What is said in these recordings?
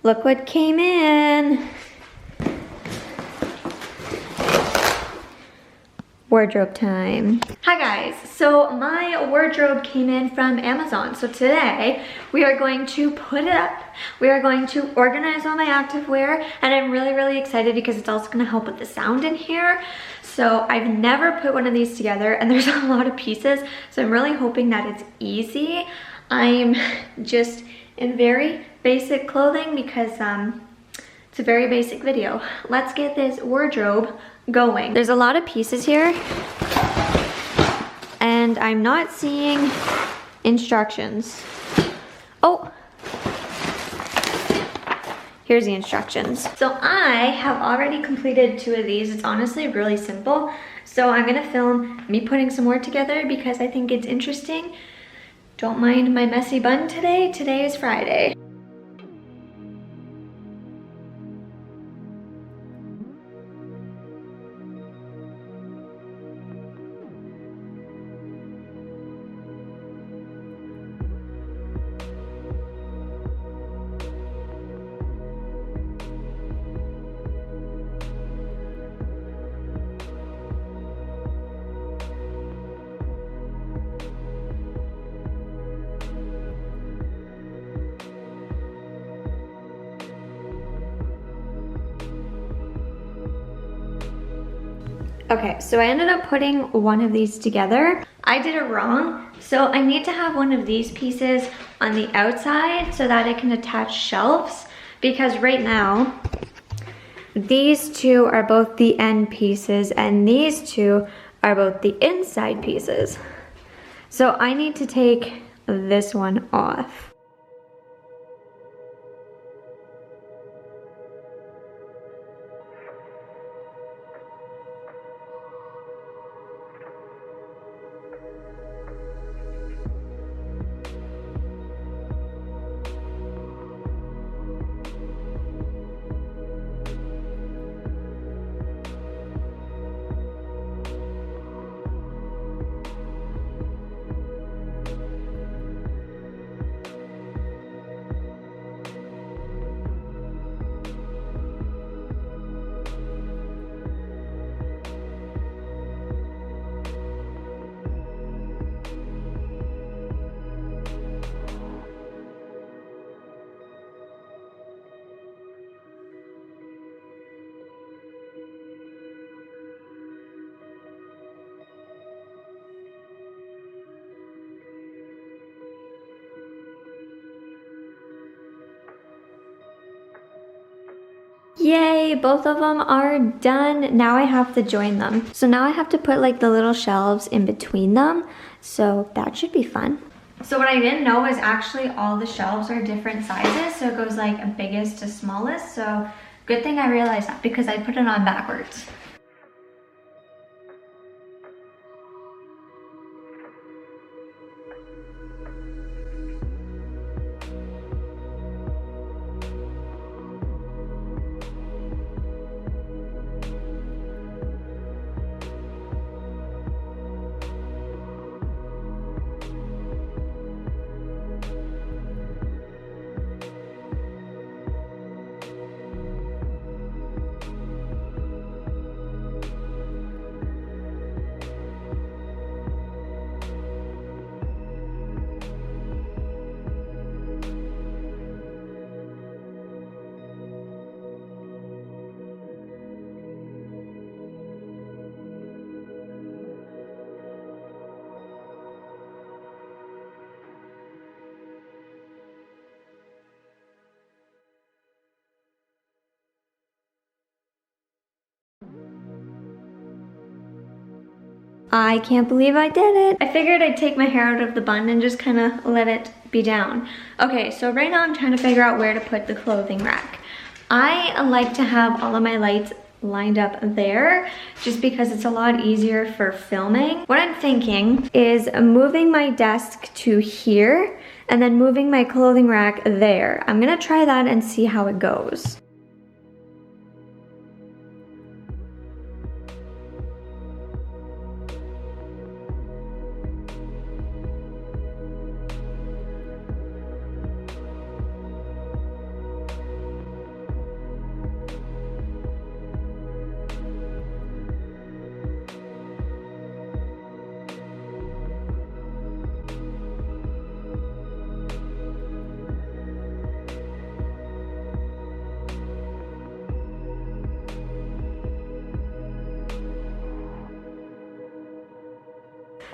Look what came in. Wardrobe time. Hi guys, so my wardrobe came in from Amazon. So today we are going to put it up. We are going to organize all my activewear, and I'm really excited because it's also gonna help with the sound in here. So I've never put one of these together and there's a lot of pieces. So I'm really hoping that it's easy. I'm just in very basic clothing because it's a very basic video. Let's get this wardrobe going. There's a lot of pieces here and I'm not seeing instructions. Oh, here's the instructions. So I have already completed 2 of these. It's honestly really simple. So I'm gonna film me putting some more together because I think it's interesting. Don't mind my messy bun today. Today is Friday. Okay, so I ended up putting one of these together. I did it wrong. So I need to have one of these pieces on the outside so that it can attach shelves, because right now, these 2 are both the end pieces and these 2 are both the inside pieces. So I need to take this one off. Yay, both of them are done. Now I have to join them. So now I have to put like the little shelves in between them. So that should be fun. So what I didn't know is actually all the shelves are different sizes. So it goes like biggest to smallest. So good thing I realized that because I put it on backwards. I can't believe I did it. I figured I'd take my hair out of the bun and just kind of let it be down. Okay, so right now I'm trying to figure out where to put the clothing rack. I like to have all of my lights lined up there just because it's a lot easier for filming. What I'm thinking is moving my desk to here and then moving my clothing rack there. I'm gonna try that and see how it goes.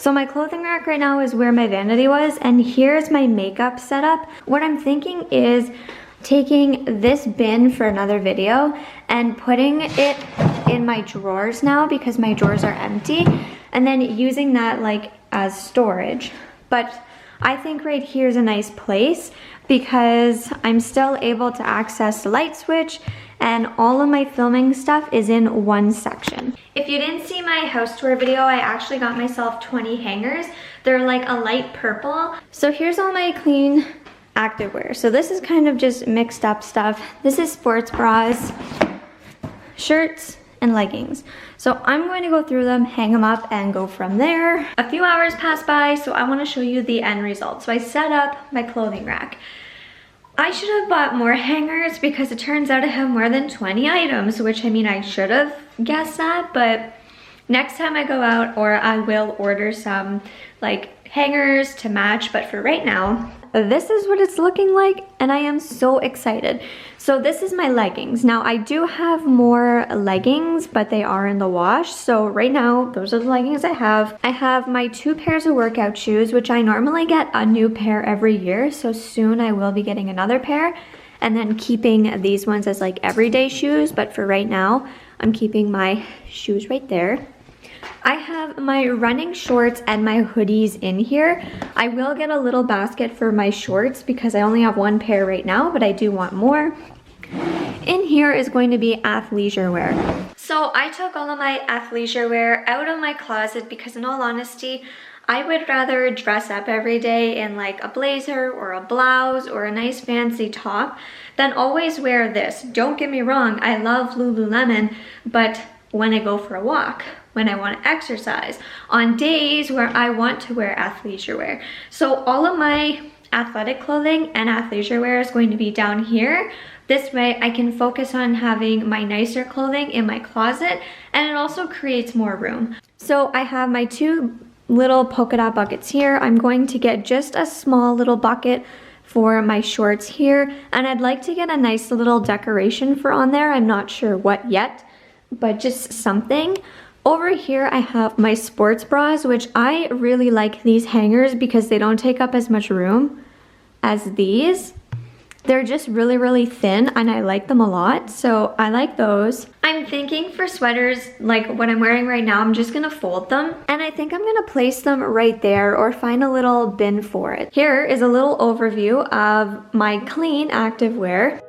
So my clothing rack right now is where my vanity was, and here's my makeup setup. What I'm thinking is taking this bin for another video and putting it in my drawers now because my drawers are empty, and then using that like as storage. But I think right here is a nice place because I'm still able to access the light switch, and all of my filming stuff is in one section. If you didn't see my house tour video, I actually got myself 20 hangers. They're like a light purple. So here's all my clean activewear. So this is kind of just mixed up stuff. This is sports bras, shirts, and leggings. So I'm going to go through them, hang them up, and go from there. A few hours pass by, so I want to show you the end result. So I set up my clothing rack. I should have bought more hangers because it turns out I have more than 20 items, which I mean, I should have guessed that, but next time I go out, or I will order some like hangers to match, but for right now, this is what it's looking like, and I am so excited. So this is my leggings. Now I do have more leggings, but they are in the wash. So right now, those are the leggings I have. I have my 2 pairs of workout shoes, which I normally get a new pair every year. So soon I will be getting another pair, and then keeping these ones as like everyday shoes. But for right now, I'm keeping my shoes right there. I have my running shorts and my hoodies in here. I will get a little basket for my shorts because I only have 1 pair right now, but I do want more. In here is going to be athleisure wear. So I took all of my athleisure wear out of my closet because in all honesty, I would rather dress up every day in like a blazer or a blouse or a nice fancy top than always wear this. Don't get me wrong, I love Lululemon, but when I go for a walk, when I want to exercise, on days where I want to wear athleisure wear. So all of my athletic clothing and athleisure wear is going to be down here. This way I can focus on having my nicer clothing in my closet, and it also creates more room. So I have my 2 little polka dot buckets here. I'm going to get just a small little bucket for my shorts here, and I'd like to get a nice little decoration for on there. I'm not sure what yet, but just something. Over here I have my sports bras, which I really like these hangers because they don't take up as much room as these. They're just really, really thin, and I like them a lot, so I like those. I'm thinking for sweaters, like what I'm wearing right now, I'm just gonna fold them, and I think I'm gonna place them right there or find a little bin for it. Here is a little overview of my clean activewear.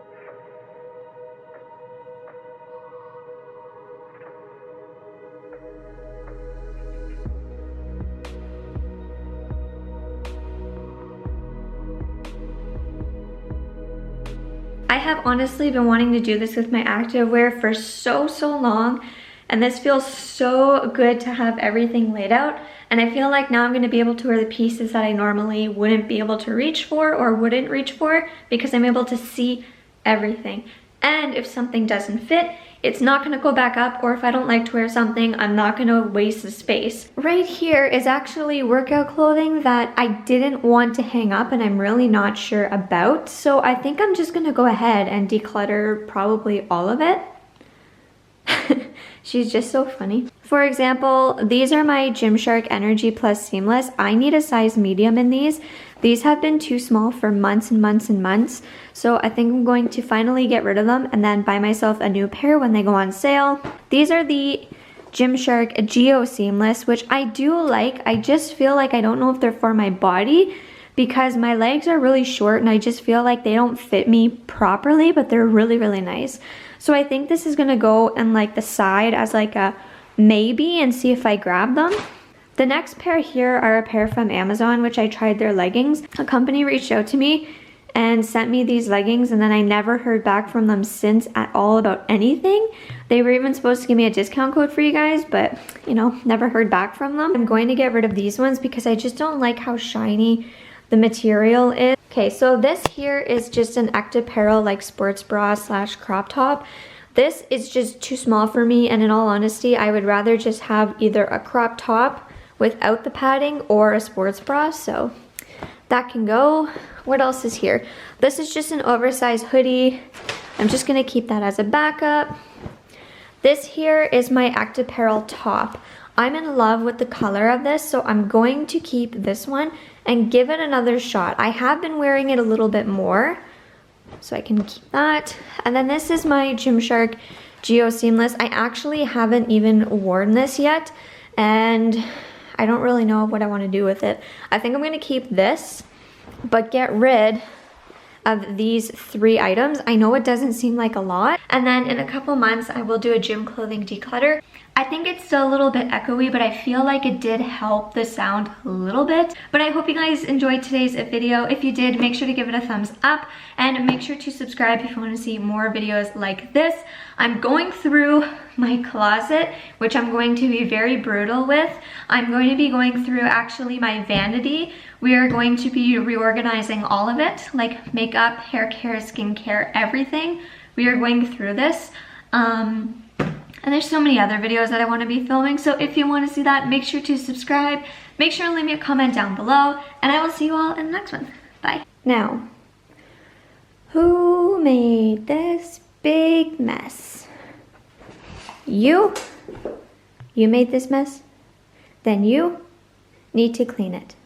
I have honestly been wanting to do this with my activewear for so long, and this feels so good to have everything laid out, and I feel like now I'm going to be able to wear the pieces that I normally wouldn't be able to reach for or wouldn't reach for because I'm able to see everything. And if something doesn't fit, it's not going to go back up, or if I don't like to wear something, I'm not going to waste the space. Right here is actually workout clothing that I didn't want to hang up and I'm really not sure about. So I think I'm just going to go ahead and declutter probably all of it. She's just so funny. For example, these are my Gymshark Energy Plus Seamless. I need a size medium in these. These have been too small for months and months and months. So I think I'm going to finally get rid of them and then buy myself a new pair when they go on sale. These are the Gymshark Geo Seamless, which I do like. I just feel like I don't know if they're for my body because my legs are really short and I just feel like they don't fit me properly, but they're really, really nice. So I think this is gonna go in like the side as like a maybe and see if I grab them. The next pair here are a pair from Amazon, which I tried their leggings. A company reached out to me and sent me these leggings, and then I never heard back from them since at all about anything. They were even supposed to give me a discount code for you guys, but you know, never heard back from them. I'm going to get rid of these ones because I just don't like how shiny the material is. Okay, so this here is just an Activewear like sports bra slash crop top. This is just too small for me, and in all honesty, I would rather just have either a crop top without the padding or a sports bra, so that can go. What else is here? This is just an oversized hoodie. I'm just gonna keep that as a backup. This here is my Activewear top. I'm in love with the color of this, so I'm going to keep this one and give it another shot. I have been wearing it a little bit more, so I can keep that. And then this is my Gymshark Geo Seamless. I actually haven't even worn this yet, and I don't really know what I want to do with it. I think I'm going to keep this, but get rid of these 3 items. I know it doesn't seem like a lot. And then in a couple months, I will do a gym clothing declutter. I think it's still a little bit echoey, but I feel like it did help the sound a little bit. But I hope you guys enjoyed today's video. If you did, make sure to give it a thumbs up and make sure to subscribe if you want to see more videos like this. I'm going through my closet, which I'm going to be very brutal with. I'm going to be going through actually my vanity. We are going to be reorganizing all of it, like makeup, hair care, skincare, everything. We are going through this. And there's so many other videos that I want to be filming, so if you want to see that, make sure to subscribe. Make sure to leave me a comment down below, and I will see you all in the next one. Bye. Now, who made this big mess? You? You made this mess? Then you need to clean it.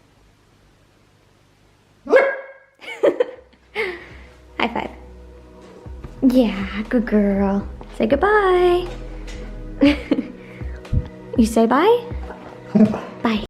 High five. Yeah, good girl. Say goodbye. You say bye? Bye.